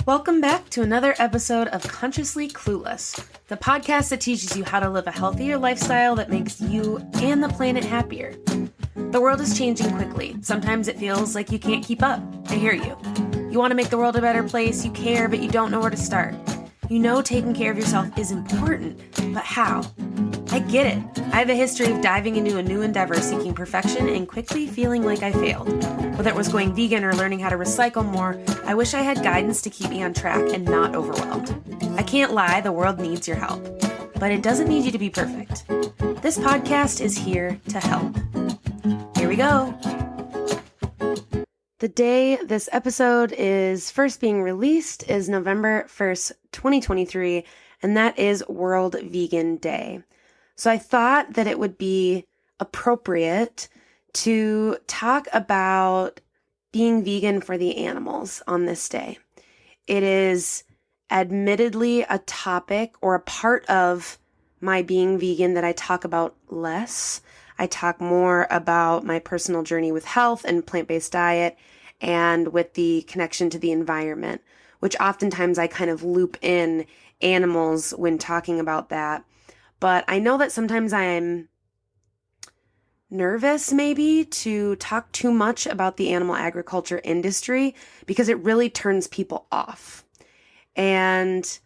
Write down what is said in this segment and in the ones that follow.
Welcome back to another episode of Consciously Clueless, the podcast that teaches you how to live a healthier lifestyle that makes you and the planet happier. The world is changing quickly. Sometimes it feels like you can't keep up. I hear you. You want to make the world a better place, you care, but you don't know where to start. You know taking care of yourself is important, but how? I get it. I have a history of diving into a new endeavor seeking perfection and quickly feeling like I failed. Whether it was going vegan or learning how to recycle more, I wish I had guidance to keep me on track and not overwhelmed. I can't lie, the world needs your help. But it doesn't need you to be perfect. This podcast is here to help. Here we go. The day this episode is first being released is November 1st, 2023, and that is World Vegan Day. So I thought that it would be appropriate to talk about being vegan for the animals on this day. It is admittedly a topic or a part of my being vegan that I talk about less. I talk more about my personal journey with health and plant-based diet and with the connection to the environment, which oftentimes I kind of loop in animals when talking about that. But I know that sometimes I'm nervous maybe to talk too much about the animal agriculture industry because it really turns people off. And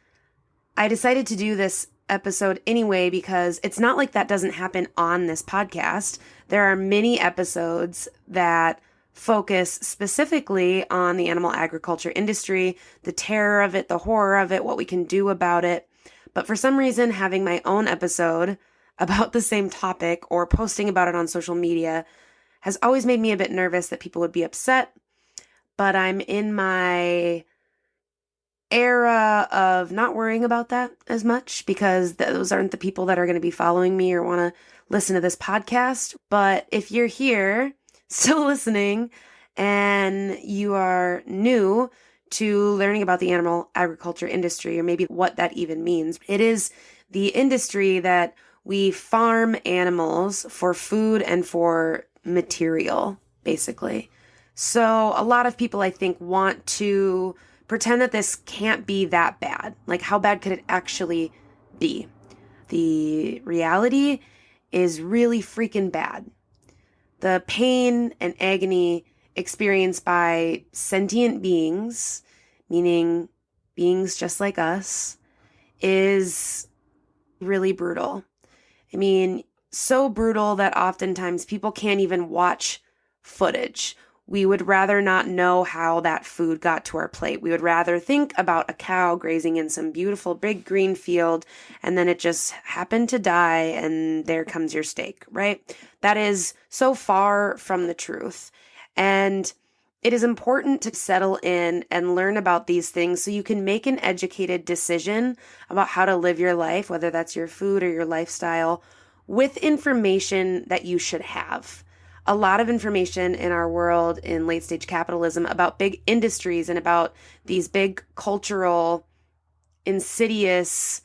I decided to do this episode anyway because it's not like that doesn't happen on this podcast. There are many episodes that focus specifically on the animal agriculture industry, the terror of it, the horror of it, what we can do about it. But for some reason, having my own episode about the same topic or posting about it on social media has always made me a bit nervous that people would be upset. But I'm in my era of not worrying about that as much because those aren't the people that are going to be following me or want to listen to this podcast. But if you're here still listening and you are new to learning about the animal agriculture industry, or maybe what that even means, it is the industry that we farm animals for food and for material, basically. So a lot of people, I think, want to pretend that this can't be that bad. Like, how bad could it actually be? The reality is really freaking bad. The pain and agony experienced by sentient beings, meaning beings just like us, is really brutal. I mean, so brutal that oftentimes people can't even watch footage. We would rather not know how that food got to our plate. We would rather think about a cow grazing in some beautiful big green field and then it just happened to die and there comes your steak, right? That is so far from the truth. And it is important to settle in and learn about these things so you can make an educated decision about how to live your life, whether that's your food or your lifestyle, with information that you should have. A lot of information in our world in late stage capitalism about big industries and about these big cultural insidious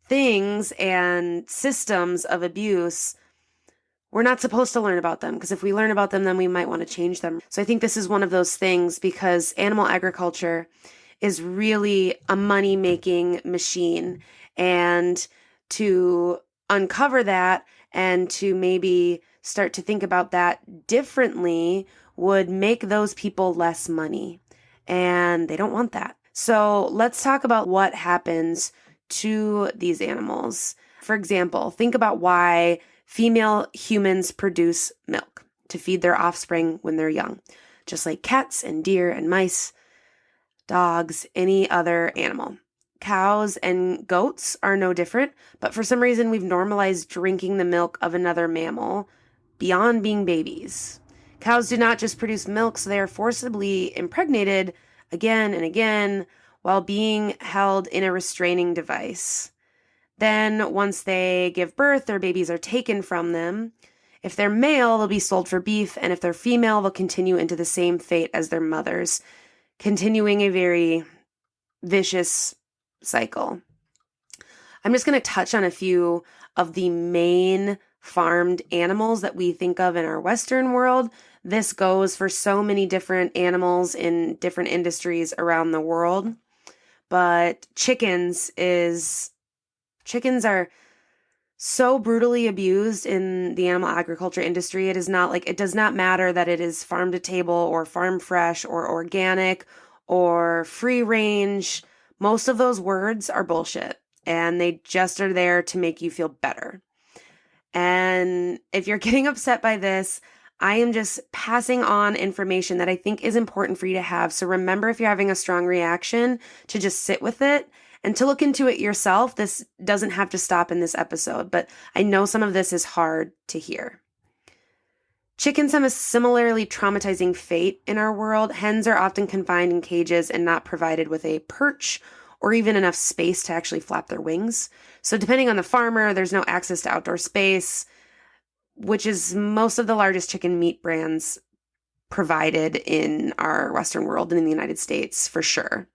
things and systems of abuse. We're not supposed to learn about them because if we learn about them, then we might want to change them. So I think this is one of those things because animal agriculture is really a money-making machine. And to uncover that and to maybe start to think about that differently would make those people less money. And they don't want that. So let's talk about what happens to these animals. For example, think about why female humans produce milk to feed their offspring when they're young, just like cats and deer and mice, dogs, any other animal. Cows and goats are no different, but for some reason we've normalized drinking the milk of another mammal beyond being babies. Cows do not just produce milk, so they are forcibly impregnated again and again while being held in a restraining device. Then once they give birth, their babies are taken from them. If they're male, they'll be sold for beef, and if they're female, they'll continue into the same fate as their mothers, continuing a very vicious cycle. I'm just going to touch on a few of the main farmed animals that we think of in our Western world. This goes for so many different animals in different industries around the world. but chickens are so brutally abused in the animal agriculture industry. It does not matter that it is farm to table or farm fresh or organic or free range. Most of those words are bullshit, and they just are there to make you feel better. And if you're getting upset by this, I am just passing on information that I think is important for you to have. So remember, if you're having a strong reaction, to just sit with it and to look into it yourself. This doesn't have to stop in this episode, but I know some of this is hard to hear. Chickens have a similarly traumatizing fate in our world. Hens are often confined in cages and not provided with a perch or even enough space to actually flap their wings. So depending on the farmer, there's no access to outdoor space, which is most of the largest chicken meat brands provided in our Western world and in the United States for sure.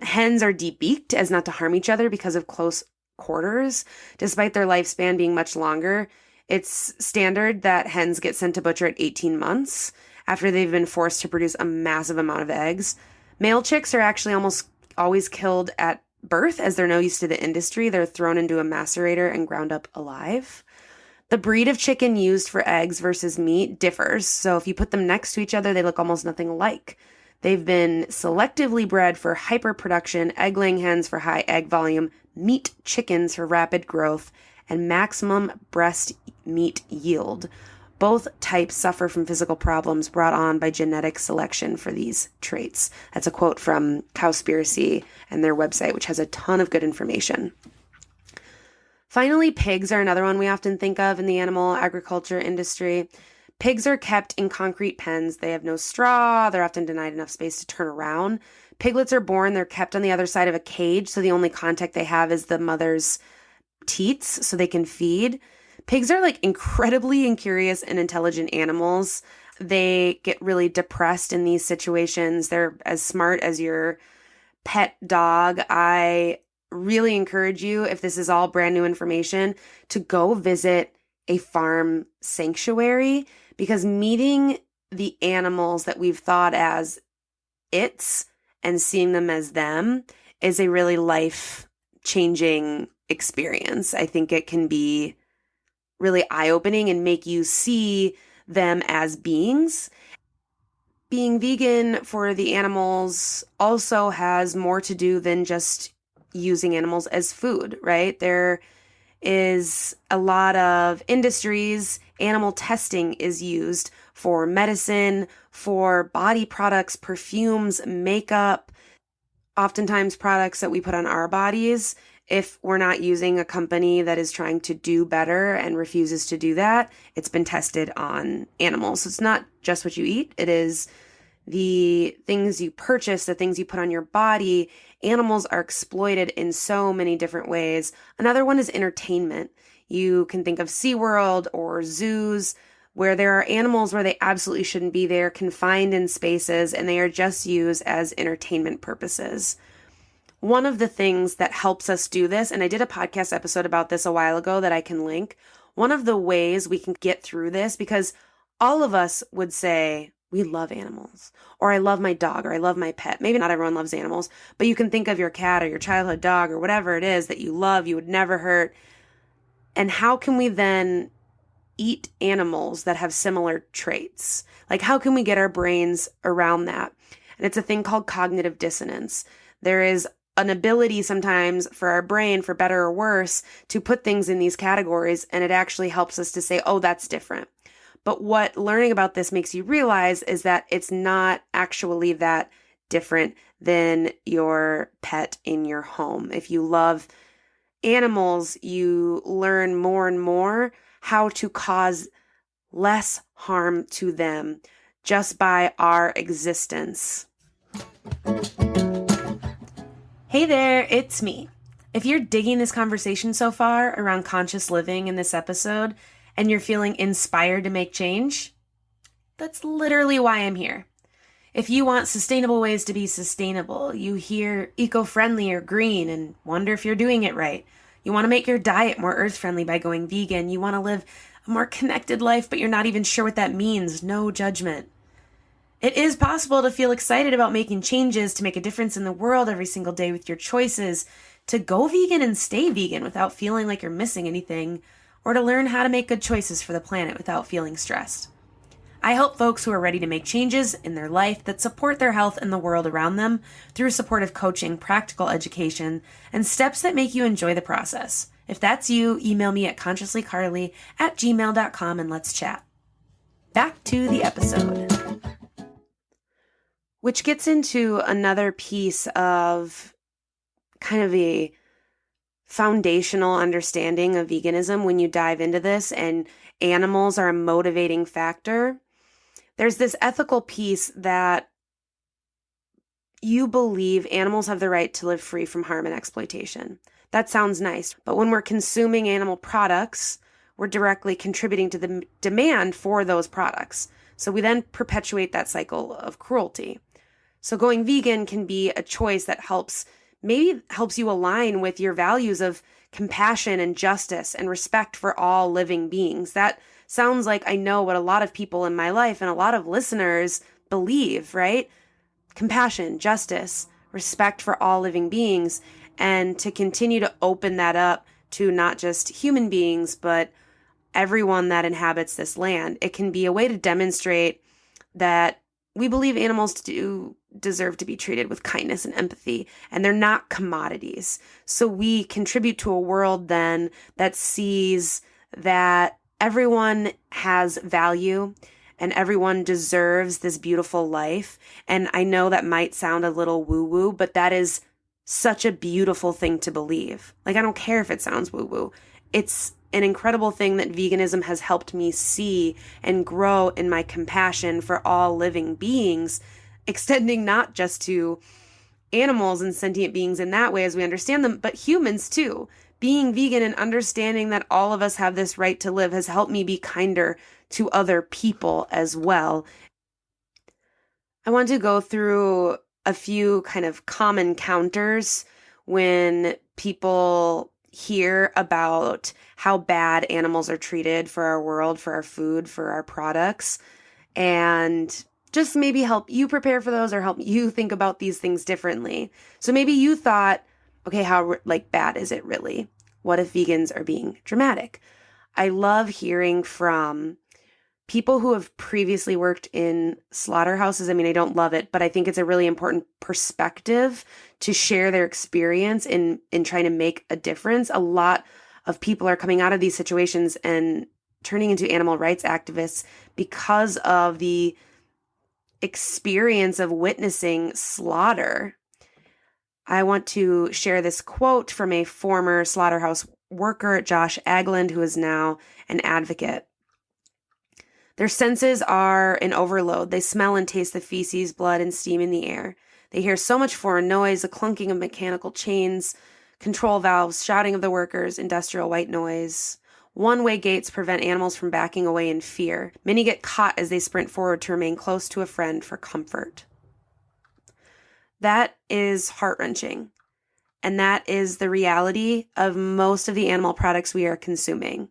Hens are debeaked as not to harm each other because of close quarters. Despite their lifespan being much longer, it's standard that hens get sent to butcher at 18 months after they've been forced to produce a massive amount of eggs. Male chicks are actually almost always killed at birth, as they're no use to the industry. They're thrown into a macerator and ground up alive. The breed of chicken used for eggs versus meat differs. So if you put them next to each other, they look almost nothing alike. They've been selectively bred for hyperproduction, egg-laying hens for high egg volume, meat chickens for rapid growth, and maximum breast meat yield. Both types suffer from physical problems brought on by genetic selection for these traits. That's a quote from Cowspiracy and their website, which has a ton of good information. Finally, pigs are another one we often think of in the animal agriculture industry. Pigs are kept in concrete pens. They have no straw. They're often denied enough space to turn around. Piglets are born. They're kept on the other side of a cage, so the only contact they have is the mother's teats, so they can feed. Pigs are incredibly incurious and intelligent animals. They get really depressed in these situations. They're as smart as your pet dog. I really encourage you, if this is all brand new information, to go visit a farm sanctuary, because meeting the animals that we've thought as its and seeing them as them is a really life-changing experience. I think it can be really eye-opening and make you see them as beings. Being vegan for the animals also has more to do than just using animals as food, right? There is a lot of industries. Animal testing is used for medicine, for body products, perfumes, makeup, oftentimes products that we put on our bodies. If we're not using a company that is trying to do better and refuses to do that, it's been tested on animals. So it's not just what you eat. It is the things you purchase, the things you put on your body. Animals are exploited in so many different ways. Another one is entertainment. You can think of SeaWorld or zoos where there are animals where they absolutely shouldn't be there, confined in spaces, and they are just used as entertainment purposes. One of the things that helps us do this, and I did a podcast episode about this a while ago that I can link, one of the ways we can get through this, because all of us would say, we love animals, or I love my dog, or I love my pet. Maybe not everyone loves animals, but you can think of your cat or your childhood dog or whatever it is that you love, you would never hurt. And how can we then eat animals that have similar traits? How can we get our brains around that? And it's a thing called cognitive dissonance. There is an ability sometimes for our brain, for better or worse, to put things in these categories, and it actually helps us to say, oh, that's different. But what learning about this makes you realize is that it's not actually that different than your pet in your home. If you love animals, you learn more and more how to cause less harm to them just by our existence. Hey there, it's me. If you're digging this conversation so far around conscious living in this episode, and you're feeling inspired to make change, that's literally why I'm here. If you want sustainable ways to be sustainable, you hear eco-friendly or green and wonder if you're doing it right. You want to make your diet more earth-friendly by going vegan. You want to live a more connected life, but you're not even sure what that means. No judgment. It is possible to feel excited about making changes, to make a difference in the world every single day with your choices, to go vegan and stay vegan without feeling like you're missing anything, or to learn how to make good choices for the planet without feeling stressed. I help folks who are ready to make changes in their life that support their health and the world around them through supportive coaching, practical education, and steps that make you enjoy the process. If that's you, email me at consciouslycarly@gmail.com and let's chat. Back to the episode. Which gets into another piece of kind of a foundational understanding of veganism when you dive into this, and animals are a motivating factor. There's this ethical piece that you believe animals have the right to live free from harm and exploitation. That sounds nice, but when we're consuming animal products, we're directly contributing to the demand for those products. So we then perpetuate that cycle of cruelty. So going vegan can be a choice that helps you align with your values of compassion and justice and respect for all living beings. That sounds like I know what a lot of people in my life and a lot of listeners believe, right? Compassion, justice, respect for all living beings, and to continue to open that up to not just human beings, but everyone that inhabits this land. It can be a way to demonstrate that we believe animals do deserve to be treated with kindness and empathy, and they're not commodities. So we contribute to a world then that sees that everyone has value and everyone deserves this beautiful life. And I know that might sound a little woo-woo, but that is such a beautiful thing to believe. Like, I don't care if it sounds woo-woo. It's an incredible thing that veganism has helped me see and grow in my compassion for all living beings, extending not just to animals and sentient beings in that way as we understand them, but humans too. Being vegan and understanding that all of us have this right to live has helped me be kinder to other people as well. I want to go through a few kind of common counters when people hear about how bad animals are treated for our world, for our food, for our products, and just maybe help you prepare for those or help you think about these things differently. So maybe you thought, okay, how bad is it really? What if vegans are being dramatic? I love hearing from people who have previously worked in slaughterhouses. I mean, I don't love it, but I think it's a really important perspective to share their experience in trying to make a difference. A lot of people are coming out of these situations and turning into animal rights activists because of the experience of witnessing slaughter. I want to share this quote from a former slaughterhouse worker, Josh Agland, who is now an advocate. Their senses are in overload. They smell and taste the feces, blood, and steam in the air. They hear so much foreign noise, the clunking of mechanical chains, control valves, shouting of the workers, industrial white noise. One-way gates prevent animals from backing away in fear. Many get caught as they sprint forward to remain close to a friend for comfort. That is heart-wrenching. And that is the reality of most of the animal products we are consuming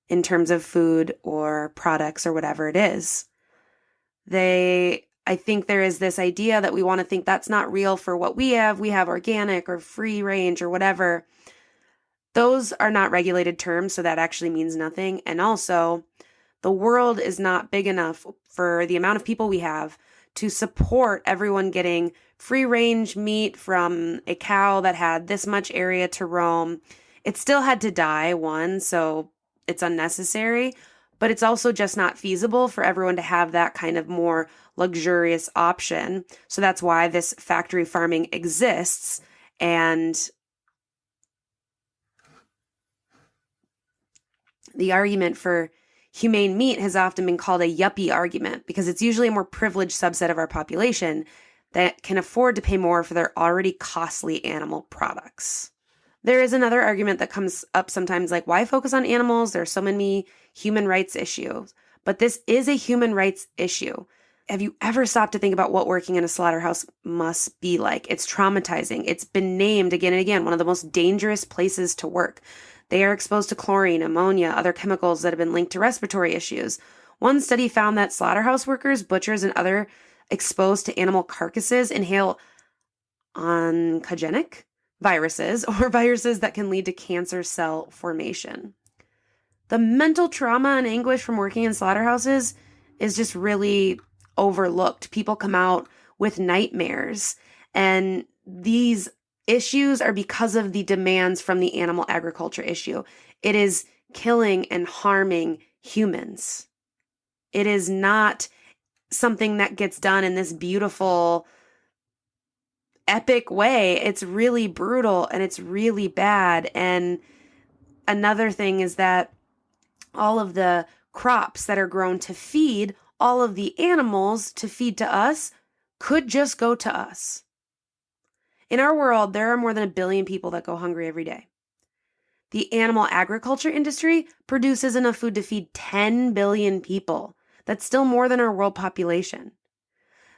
in terms of food or products or whatever it is. I think there is this idea that we want to think that's not real for what we have. We have organic or free range or whatever. Those are not regulated terms, so that actually means nothing. And also, the world is not big enough for the amount of people we have to support everyone getting free range meat from a cow that had this much area to roam. It still had to die, one, so it's unnecessary, but it's also just not feasible for everyone to have that kind of more luxurious option. So that's why this factory farming exists. And the argument for humane meat has often been called a yuppie argument because it's usually a more privileged subset of our population that can afford to pay more for their already costly animal products. There is another argument that comes up sometimes, like, why focus on animals? There are so many human rights issues. But this is a human rights issue. Have you ever stopped to think about what working in a slaughterhouse must be like? It's traumatizing. It's been named again and again one of the most dangerous places to work. They are exposed to chlorine, ammonia, other chemicals that have been linked to respiratory issues. One study found that slaughterhouse workers, butchers, and other exposed to animal carcasses inhale oncogenic viruses or viruses that can lead to cancer cell formation. The mental trauma and anguish from working in slaughterhouses is just really overlooked. People come out with nightmares, and these issues are because of the demands from the animal agriculture issue. It is killing and harming humans. It is not something that gets done in this beautiful, epic way. It's really brutal and it's really bad. And another thing is that all of the crops that are grown to feed all of the animals to feed to us could just go to us. In our world, there are more than 1 billion people that go hungry every day. The animal agriculture industry produces enough food to feed 10 billion people. That's still more than our world population.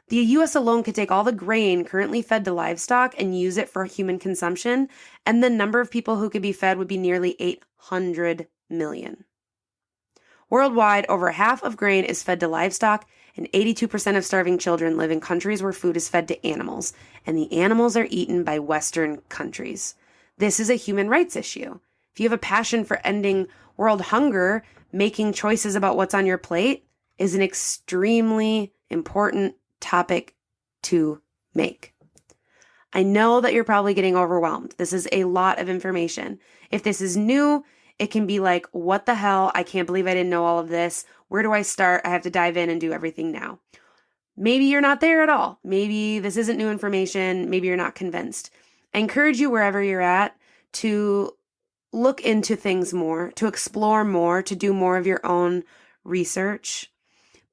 The US alone could take all the grain currently fed to livestock and use it for human consumption, and the number of people who could be fed would be nearly 800 million. Worldwide, over half of grain is fed to livestock, and 82% of starving children live in countries where food is fed to animals, and the animals are eaten by Western countries. This is a human rights issue. If you have a passion for ending world hunger, making choices about what's on your plate is an extremely important topic to make. I know that you're probably getting overwhelmed. This is a lot of information. If this is new, it can be like, what the hell? I can't believe I didn't know all of this. Where do I start? I have to dive in and do everything now. Maybe you're not there at all. Maybe this isn't new information. Maybe you're not convinced. I encourage you, wherever you're at, to look into things more, to explore more, to do more of your own research.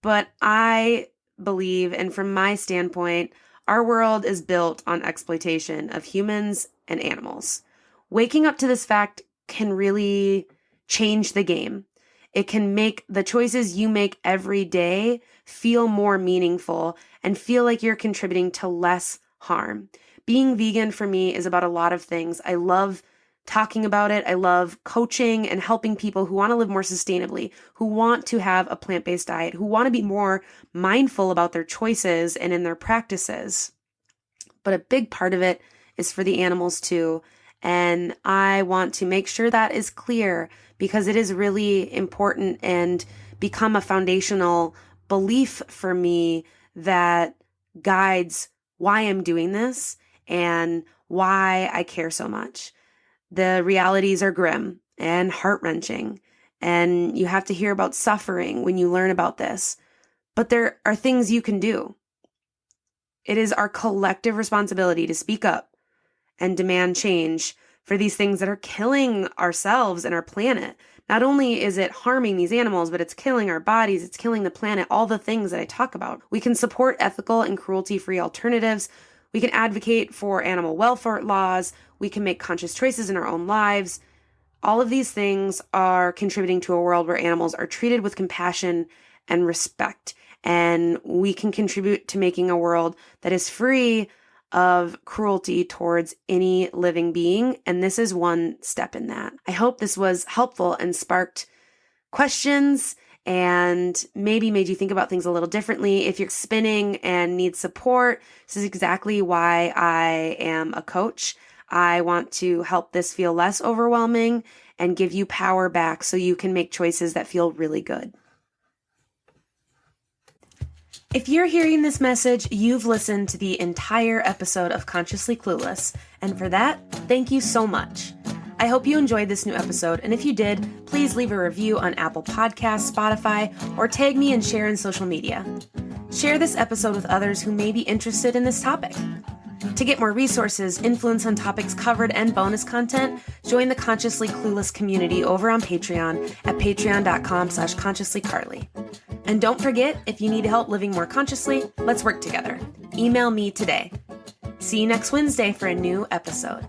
But I believe, and from my standpoint, our world is built on exploitation of humans and animals. Waking up to this fact can really change the game. It can make the choices you make every day feel more meaningful and feel like you're contributing to less harm. Being vegan for me is about a lot of things. I love talking about it. I love coaching and helping people who want to live more sustainably, who want to have a plant-based diet, who want to be more mindful about their choices and in their practices. But a big part of it is for the animals too. And I want to make sure that is clear because it is really important and become a foundational belief for me that guides why I'm doing this and why I care so much. The realities are grim and heart-wrenching, and you have to hear about suffering when you learn about this. But there are things you can do. It is our collective responsibility to speak up and demand change for these things that are killing ourselves and our planet. Not only is it harming these animals, but it's killing our bodies, it's killing the planet, all the things that I talk about. We can support ethical and cruelty-free alternatives. We can advocate for animal welfare laws. We can make conscious choices in our own lives. All of these things are contributing to a world where animals are treated with compassion and respect. And we can contribute to making a world that is free of cruelty towards any living being. And this is one step in that. I hope this was helpful and sparked questions and maybe made you think about things a little differently. If you're spinning and need support, this is exactly why I am a coach. I want to help this feel less overwhelming and give you power back so you can make choices that feel really good. If you're hearing this message, you've listened to the entire episode of Consciously Clueless, and for that, thank you so much. I hope you enjoyed this new episode, and if you did, please leave a review on Apple Podcasts, Spotify, or tag me and share in social media. Share this episode with others who may be interested in this topic. To get more resources, influence on topics covered, and bonus content, join the Consciously Clueless community over on Patreon at patreon.com/consciouslycarly. And don't forget, if you need help living more consciously, let's work together. Email me today. See you next Wednesday for a new episode.